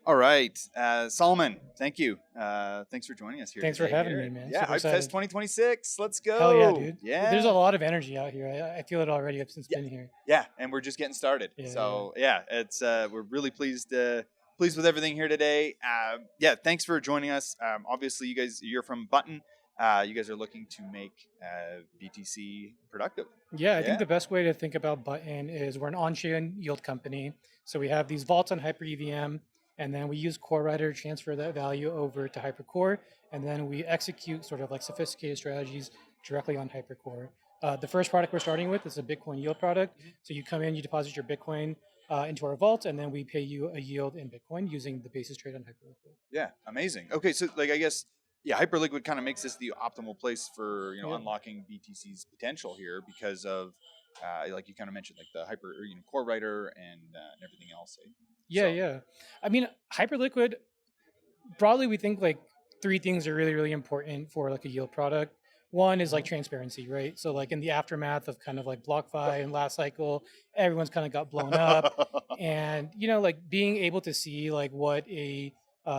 All right, Salman, thank you. Thanks for joining us here Thanks for today. having me, man. Yeah, Super Hypefest excited. 2026. Let's Hell yeah, go. dude. There's a Yeah, lot of energy out here. I feel it already since yeah, been here. yeah. And we're just getting started. Yeah, yeah. So yeah, it's we're really pleased with everything here today. Yeah, thanks for joining us. Obviously, you're from Button. You guys are looking to make BTC productive. Yeah, I think Yeah. the best way to think about Button is we're an on-chain yield company. So we have these vaults on Hyper EVM, and then we use Core Writer to transfer that value over to Hypercore, and then we execute sort of like sophisticated strategies directly on Hypercore. The first product we're starting with is a Bitcoin yield product. So you come in, you deposit your Bitcoin into our vault, and then we pay you a yield in Bitcoin using the basis trade on Hyperliquid. Yeah, amazing. Okay, so like I guess yeah, Hyperliquid kind of makes this the optimal place for Yeah. unlocking BTC's potential here because of like you kind of mentioned like the hyper or, core writer and everything else. Eh? Yeah, So yeah. I mean, Hyperliquid, broadly, we think like three things are really, really important for like a yield product. One is like transparency, right? So like in the aftermath of kind of like BlockFi and last cycle, everyone's kind of got blown up, and like being able to see like what a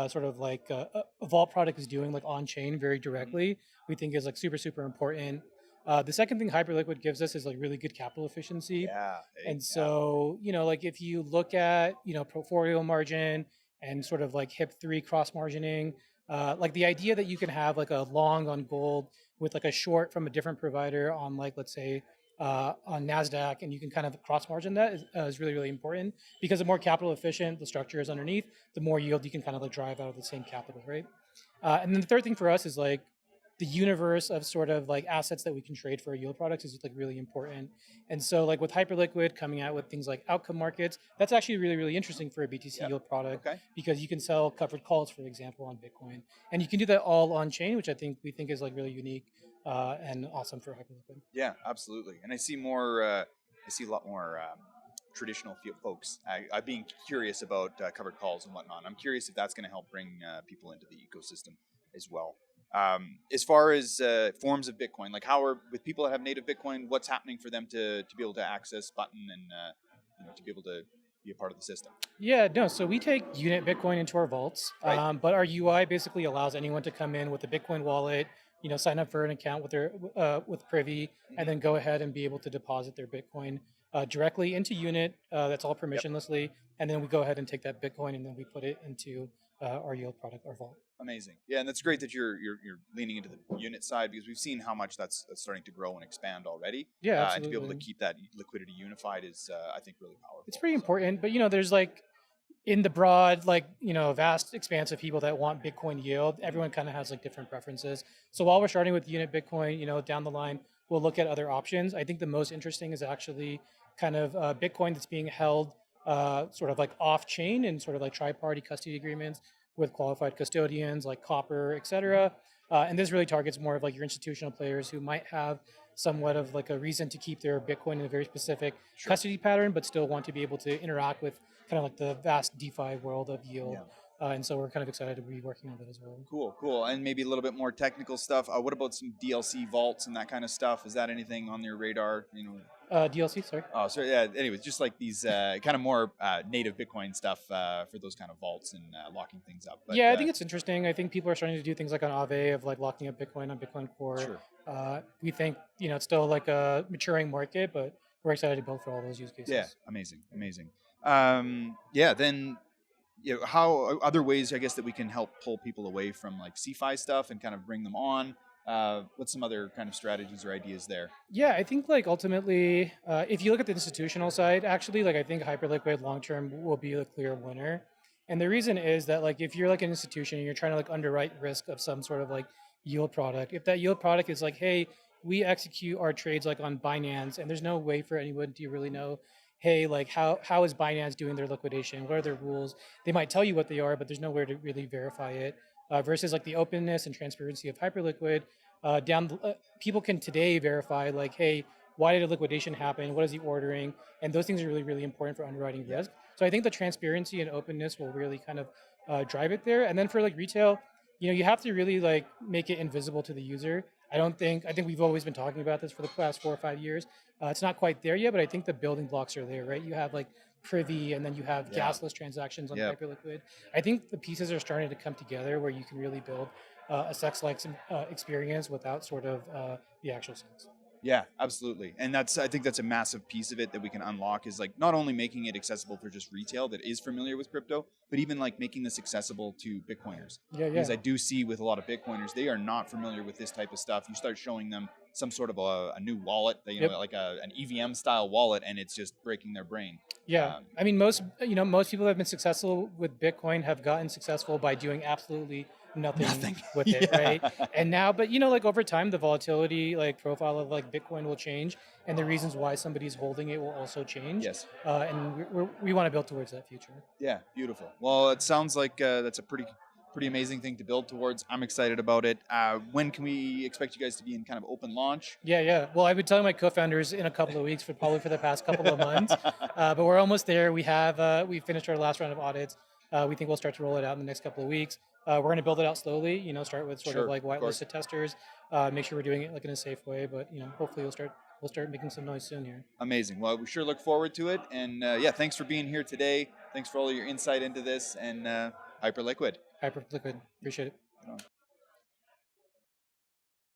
sort of like a vault product is doing like on chain very Mhm. directly, we think is like super, super important. The second thing Hyperliquid gives us is like really good capital efficiency. Yeah, eh? And Yeah. so, like if you look at, portfolio margin and sort of like HIP3 cross margining, like the idea that you can have like a long on gold with like a short from a different provider on like, let's say, on NASDAQ, and you can kind of cross margin that is really, really important because the more capital efficient the structure is underneath, the more yield you can kind of like drive out of the same capital, right? And then the third thing for us is like the universe of sort of like assets that we can trade for yield products is like really important. And so like with Hyperliquid coming out with things like outcome markets, that's actually really, really interesting for a BTC Yep. yield product Okay. because you can sell covered calls, for example, on Bitcoin. And you can do that all on chain, which we think is like really unique and awesome for Hyperliquid. Yeah, absolutely. And I see more. I see a lot more traditional folks. I being curious about covered calls and whatnot. I'm curious if that's going to help bring people into the ecosystem as well. As far as forms of Bitcoin, like how are with people that have native Bitcoin, what's happening for them to be able to access Button and to be able to be a part of the system, Yeah, no. So we take unit Bitcoin into our vaults, right? but our UI basically allows anyone to come in with a Bitcoin wallet, sign up for an account with their with Privy, and Mm-hmm. then go ahead and be able to deposit their Bitcoin directly into unit. That's all Yep. permissionlessly, and then we go ahead and take that Bitcoin and then we put it into our yield product, our vault. Amazing. Yeah, and that's great that you're leaning into the unit side because we've seen how much that's starting to grow and expand already, Yeah, and to be able to absolutely. keep that liquidity unified is I think really It's powerful. pretty So important, but there's like in the broad, like, vast expanse of people that want Bitcoin yield, mhm. everyone kind of has like different preferences. So while we're starting with unit Bitcoin, down the line, we'll look at other options. I think the most interesting is actually kind of Bitcoin that's being held sort of like off chain and sort of like tri-party custody agreements with qualified custodians like Copper, et cetera. And this really targets more of like your institutional players who might have somewhat of like a reason to keep their Bitcoin in a very specific sure. custody pattern, but still want to be able to interact with kind of like the vast DeFi world of yield. Yeah. And so we're kind of excited to be working on that as well. Cool, cool. And maybe a little bit more technical stuff. What about some DLC vaults and that kind of stuff? Is that anything on your radar? DLC, sorry. Oh, so yeah. Anyways, just like these kind of more native Bitcoin stuff for those kind of vaults and locking things up. But Yeah, I think it's interesting. I think people are starting to do things like on Aave of like locking up Bitcoin on Bitcoin Core. sure. We think it's still like a maturing market, but we're excited to build for all those use Yeah, cases. amazing, amazing. Yeah, then how other ways I guess that we can help pull people away from like CFI stuff and kind of bring them on. What's some other kind of strategies or ideas there? Yeah, I think like ultimately, if you look at the institutional side, actually, like I think Hyperliquid long term will be the clear winner. And the reason is that like if you're like an institution and you're trying to like underwrite risk of some sort of like yield product, if that yield product is like, hey, we execute our trades like on Binance, and there's no way for anyone to really know, hey, like how is Binance doing their liquidation? What are their rules? They might tell you what they are, but there's nowhere to really verify it. Versus like the openness and transparency of Hyperliquid, people can today verify like, hey, why did a liquidation happen? What is he ordering? And those things are really, really important for underwriting Yeah. risk. So I think the transparency and openness will really kind of drive it there. And then for like retail, you have to really like make it invisible to the user. I think we've always been talking about this for the past 4 or 5 years. It's not quite there yet, but I think the building blocks are there, right? You have like Privy, and then you have Yeah. gasless transactions on Yeah. Hyperliquid. I think the pieces are starting to come together where you can really build a sex-like experience without sort of the actual sex. Yeah, absolutely. And I think that's a massive piece of it that we can unlock is like not only making it accessible for just retail that is familiar with crypto, but even like making this accessible to Bitcoiners. Yeah, Because yeah. I do see with a lot of Bitcoiners, they are not familiar with this type of stuff. You start showing them some sort of a new wallet, you know, Yep. like an EVM style wallet, and it's just breaking their brain. Yeah, I mean, most people that have been successful with Bitcoin have gotten successful by doing absolutely nothing, Nothing. with it, Yeah. right? And now, but like over time, the volatility profile of Bitcoin will change, and the reasons why somebody's holding it will also change. Yes. And we want to build towards that future. Yeah, beautiful. Well, it sounds like that's a pretty amazing thing to build towards. I'm excited about it. When can we expect you guys to be in kind of open launch? Yeah. Well, I've been telling my co-founders in a couple of weeks, probably for the past couple of months, but we're almost there. We finished our last round of audits. We think we'll start to roll it out in the next couple of weeks. We're going to build it out slowly. Start with sort Sure, of like of course. whitelisted testers. Make sure we're doing it like in a safe way. But hopefully we'll start making some noise soon here. Amazing. Well, we sure look forward to it. And yeah, thanks for being here today. Thanks for all your insight into this and Hyperliquid. Hyperliquid. Appreciate it.